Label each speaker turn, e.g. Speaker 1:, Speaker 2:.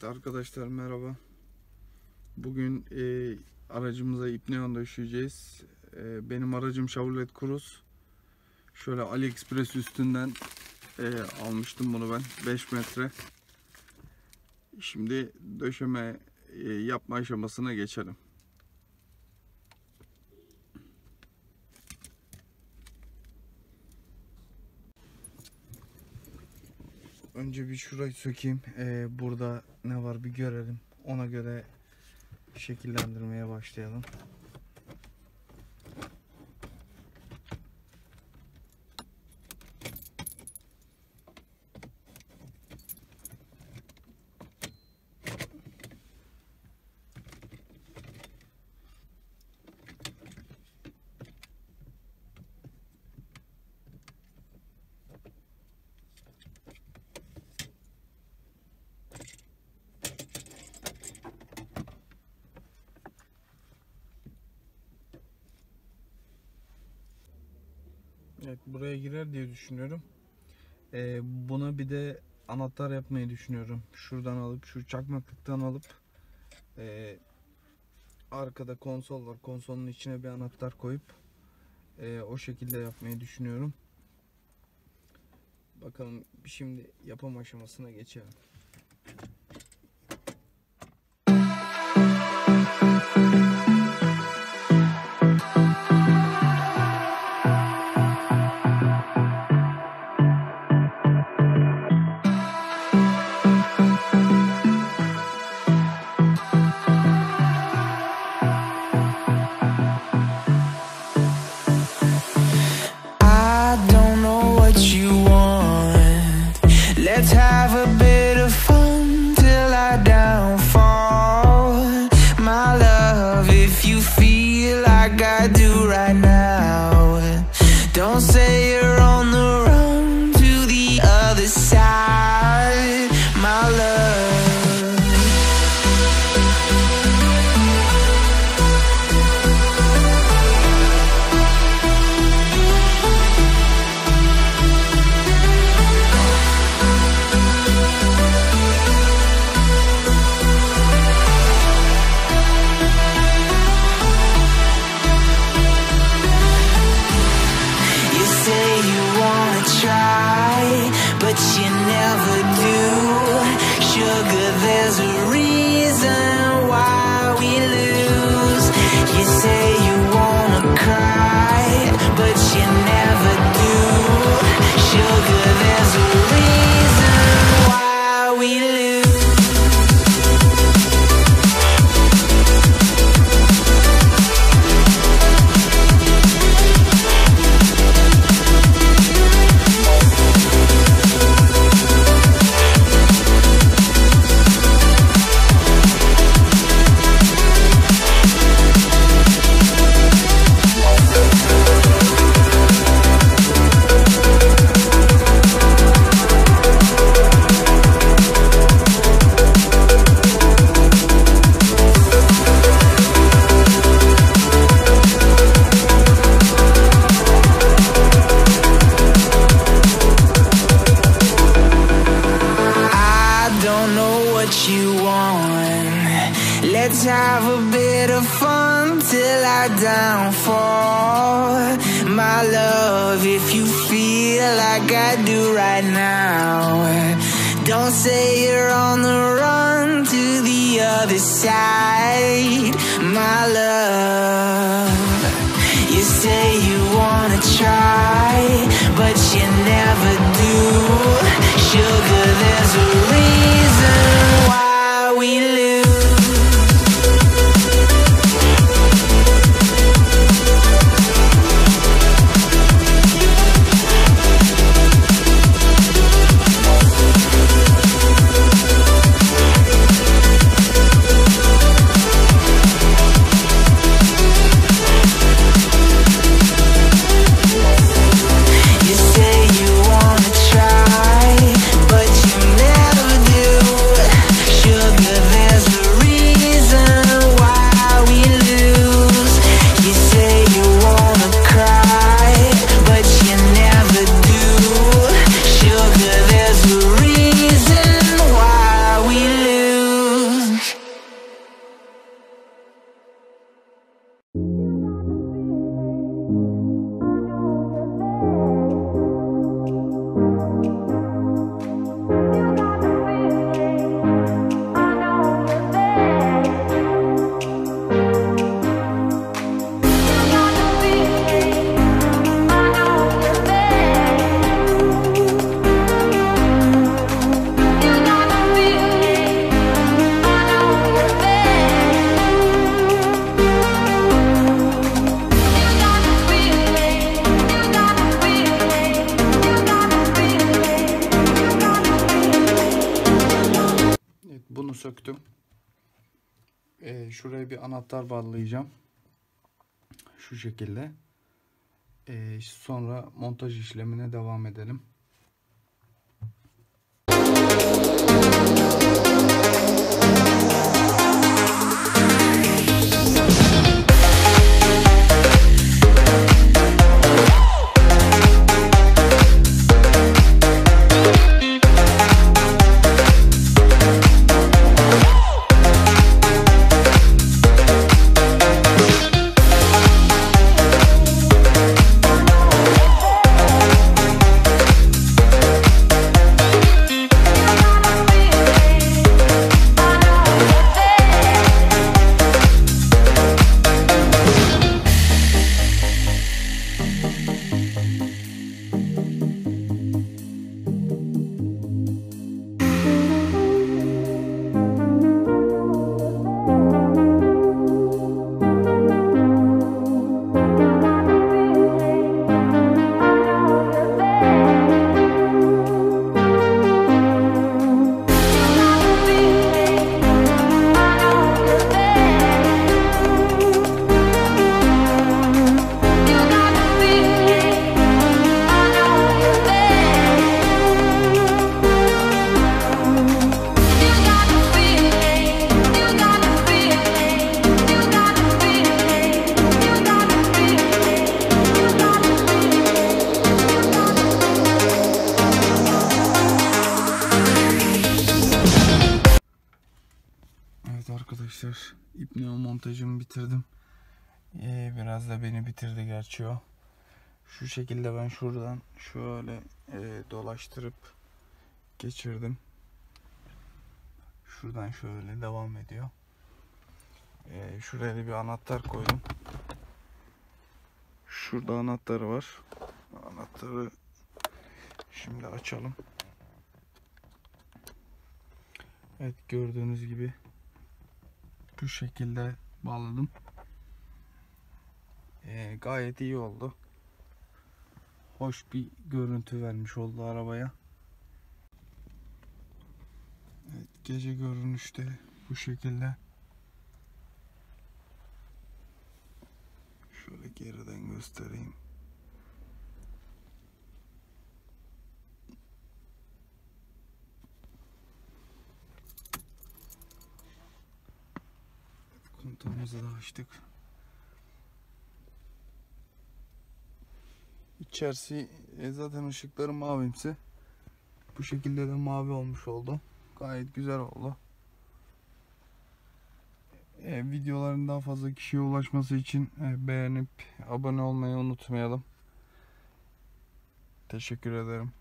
Speaker 1: Evet arkadaşlar, merhaba. Bugün aracımıza ipneon döşeyeceğiz. Benim aracım Chevrolet Cruze. Şöyle AliExpress üstünden almıştım bunu ben, 5 metre. Şimdi döşeme yapma aşamasına geçelim. Önce bir şurayı sökeyim. Burada ne var bir görelim. Ona göre şekillendirmeye başlayalım. Evet, buraya girer diye düşünüyorum. Buna bir de anahtar yapmayı düşünüyorum. Şuradan alıp, şu çakmaklıktan alıp arkada konsol var. Konsolun içine bir anahtar koyup o şekilde yapmayı düşünüyorum. Bakalım, şimdi yapım aşamasına geçelim.
Speaker 2: Let's have a bit of fun till I downfall. My love, if you feel like I do right now, don't say you're on the run to the other side, my love. But you never do. Sugar, there's a reason why we lose. You say you wanna cry, but you never do. Sugar, there's a reason why we lose. Let's have a bit of fun till I downfall. My love, if you feel like I do right now, don't say you're on the run to the other side, my love. You say you wanna try, but you never do. Sugar, there's a reason why we lose. You say you wanna try, but you never
Speaker 1: Bunu söktüm. Şuraya bir anahtar bağlayacağım. Şu şekilde. Sonra montaj işlemine devam edelim. Evet arkadaşlar, ipneo montajımı bitirdim. Biraz da beni bitirdi gerçi o. Şu şekilde ben şuradan şöyle dolaştırıp geçirdim. Şuradan şöyle devam ediyor. Şuraya da bir anahtar koydum. Şurada anahtarı var. Anahtarı şimdi açalım. Evet, gördüğünüz gibi bu şekilde bağladım. Gayet iyi oldu. Hoş bir görüntü vermiş oldu arabaya. Evet, gece görünüşte bu şekilde. Şöyle geriden göstereyim. Kontağımızı da açtık. İçerisi zaten ışıkları mavimsi. Bu şekilde de mavi olmuş oldu. Gayet güzel oldu. Videoların daha fazla kişiye ulaşması için beğenip abone olmayı unutmayalım. Teşekkür ederim.